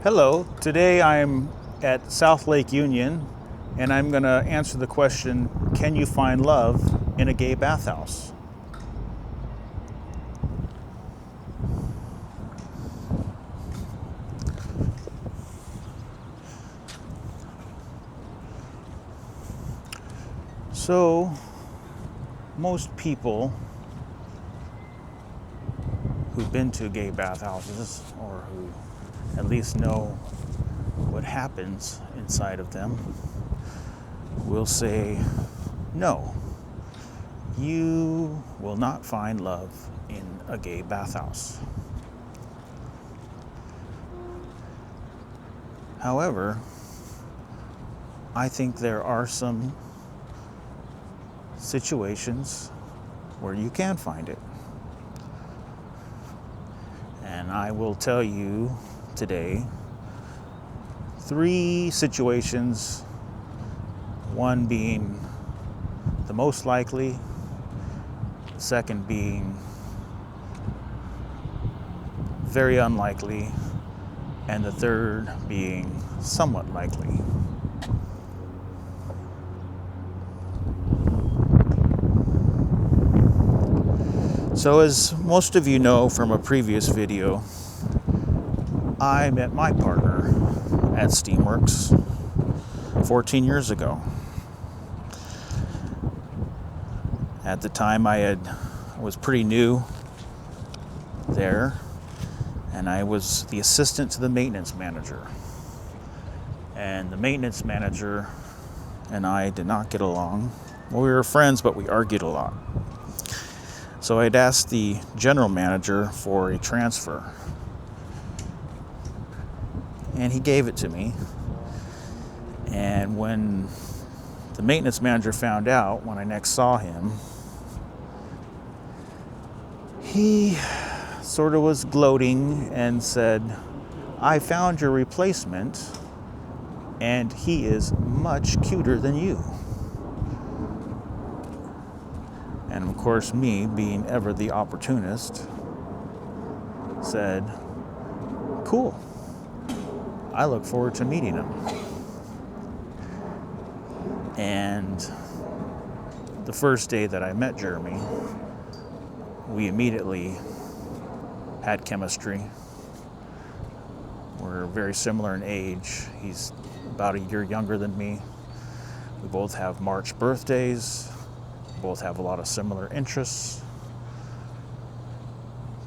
Hello, today I'm at South Lake Union and I'm going to answer the question, can you find love in a gay bathhouse? So, most people who've been to gay bathhouses or who at least know what happens inside of them will say, no, you will not find love in a gay bathhouse. However, I think there are some situations where you can find it. And I will tell you today 3 situations, one being the most likely, the second being very unlikely, and the third being somewhat likely. So as most of you know from a previous video, I met my partner at Steamworks 14 years ago. At the time I was pretty new there, and I was the assistant to the maintenance manager. And the maintenance manager and I did not get along. Well, we were friends, but we argued a lot. So I'd asked the general manager for a transfer, and he gave it to me. And when the maintenance manager found out, when I next saw him, he sort of was gloating and said, I found your replacement, and he is much cuter than you. And of course, me, being ever the opportunist, said, cool. I look forward to meeting him. And the first day that I met Jeremy, we immediately had chemistry. We're very similar in age. He's about a year younger than me. We both have March birthdays. Both have a lot of similar interests.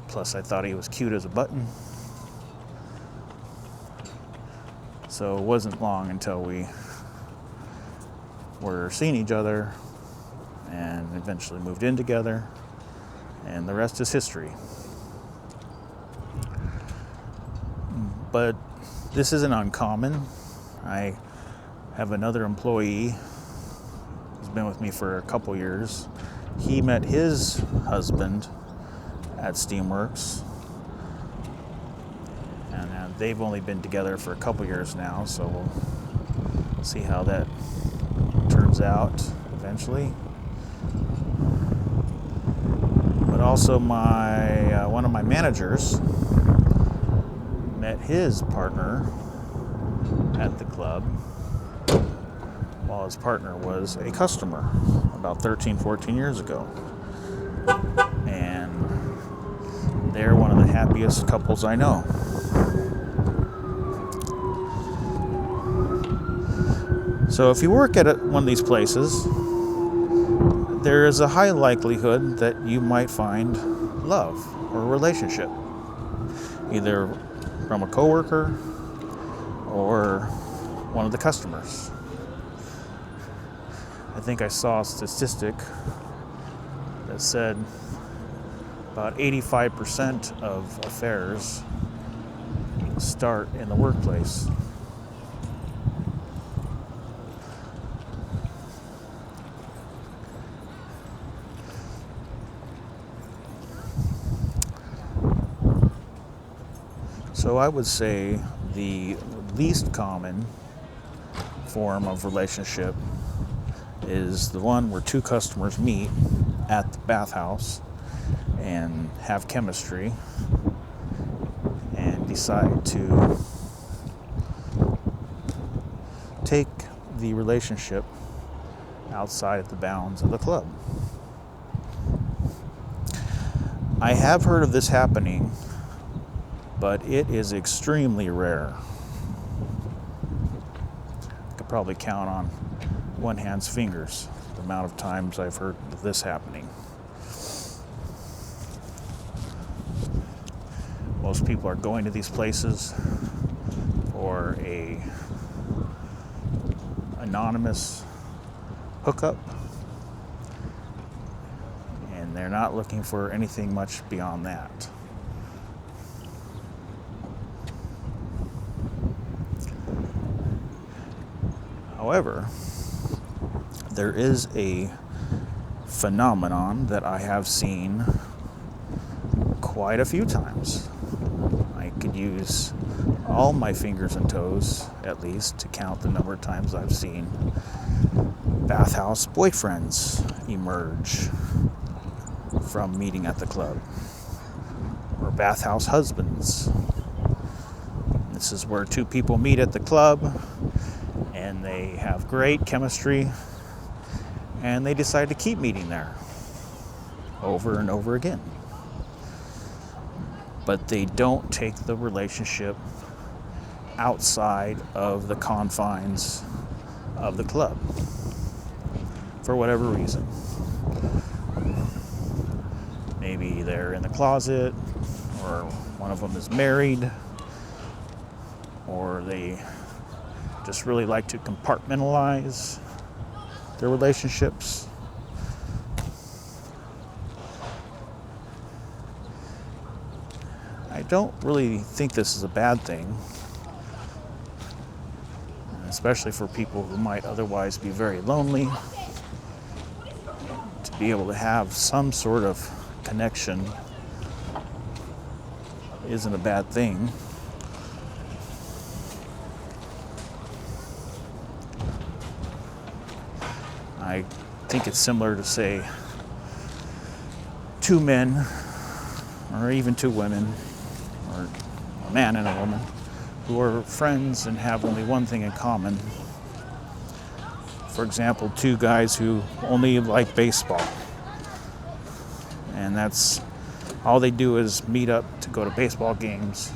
Plus, I thought he was cute as a button. So it wasn't long until we were seeing each other and eventually moved in together, and the rest is history. But this isn't uncommon. I have another employee who's been with me for a couple years. He met his husband at Steamworks, and they've only been together for a couple years now, so we'll see how that turns out eventually. But also one of my managers met his partner at the club while his partner was a customer about 13, 14 years ago. And they're one of the happiest couples I know. So if you work at one of these places, there is a high likelihood that you might find love or a relationship, either from a coworker or one of the customers. I think I saw a statistic that said about 85% of affairs start in the workplace. So I would say the least common form of relationship is the one where two customers meet at the bathhouse and have chemistry and decide to take the relationship outside of the bounds of the club. I have heard of this happening, but it is extremely rare. I could probably count on one hand's fingers the amount of times I've heard of this happening. Most people are going to these places for a anonymous hookup, and they're not looking for anything much beyond that. However, there is a phenomenon that I have seen quite a few times. I could use all my fingers and toes, at least, to count the number of times I've seen bathhouse boyfriends emerge from meeting at the club, or bathhouse husbands. This is where two people meet at the club and they have great chemistry and they decide to keep meeting there over and over again. But they don't take the relationship outside of the confines of the club for whatever reason. Maybe they're in the closet, or one of them is married, or they just really like to compartmentalize their relationships. I don't really think this is a bad thing, especially for people who might otherwise be very lonely. To be able to have some sort of connection isn't a bad thing. I think it's similar to, say, two men, or even two women, or a man and a woman, who are friends and have only one thing in common. For example, two guys who only like baseball. And that's all they do, is meet up to go to baseball games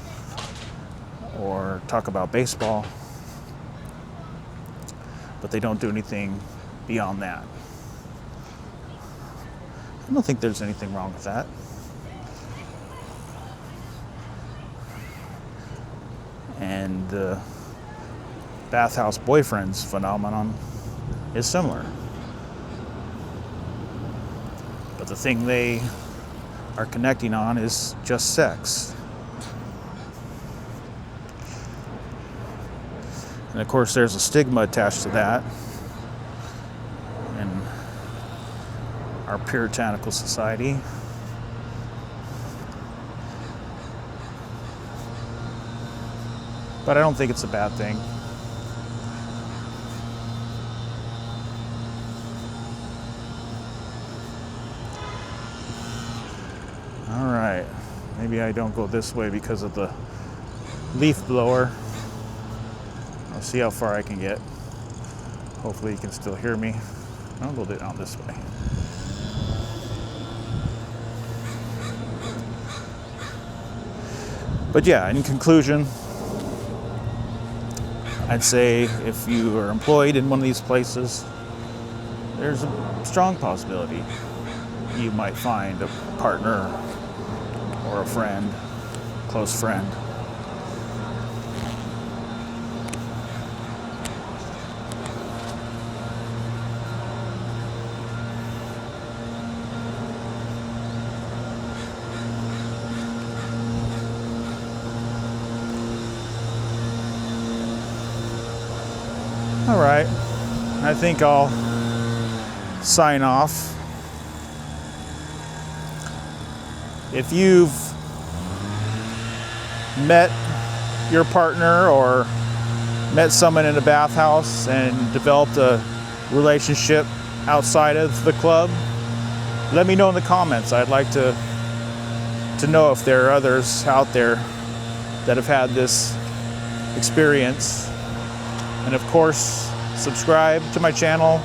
or talk about baseball. But they don't do anything beyond that. I don't think there's anything wrong with that. And the bathhouse boyfriends phenomenon is similar. But the thing they are connecting on is just sex. And of course, there's a stigma attached to that in our puritanical society. But I don't think it's a bad thing. All right, maybe I don't go this way because of the leaf blower. I'll see how far I can get. Hopefully you can still hear me. I'll go down this way. But yeah, in conclusion, I'd say if you are employed in one of these places, there's a strong possibility you might find a partner or a friend, close friend. All right, I think I'll sign off. If you've met your partner or met someone in a bathhouse and developed a relationship outside of the club, let me know in the comments. I'd like to know if there are others out there that have had this experience. And of course, subscribe to my channel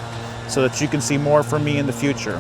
so that you can see more from me in the future.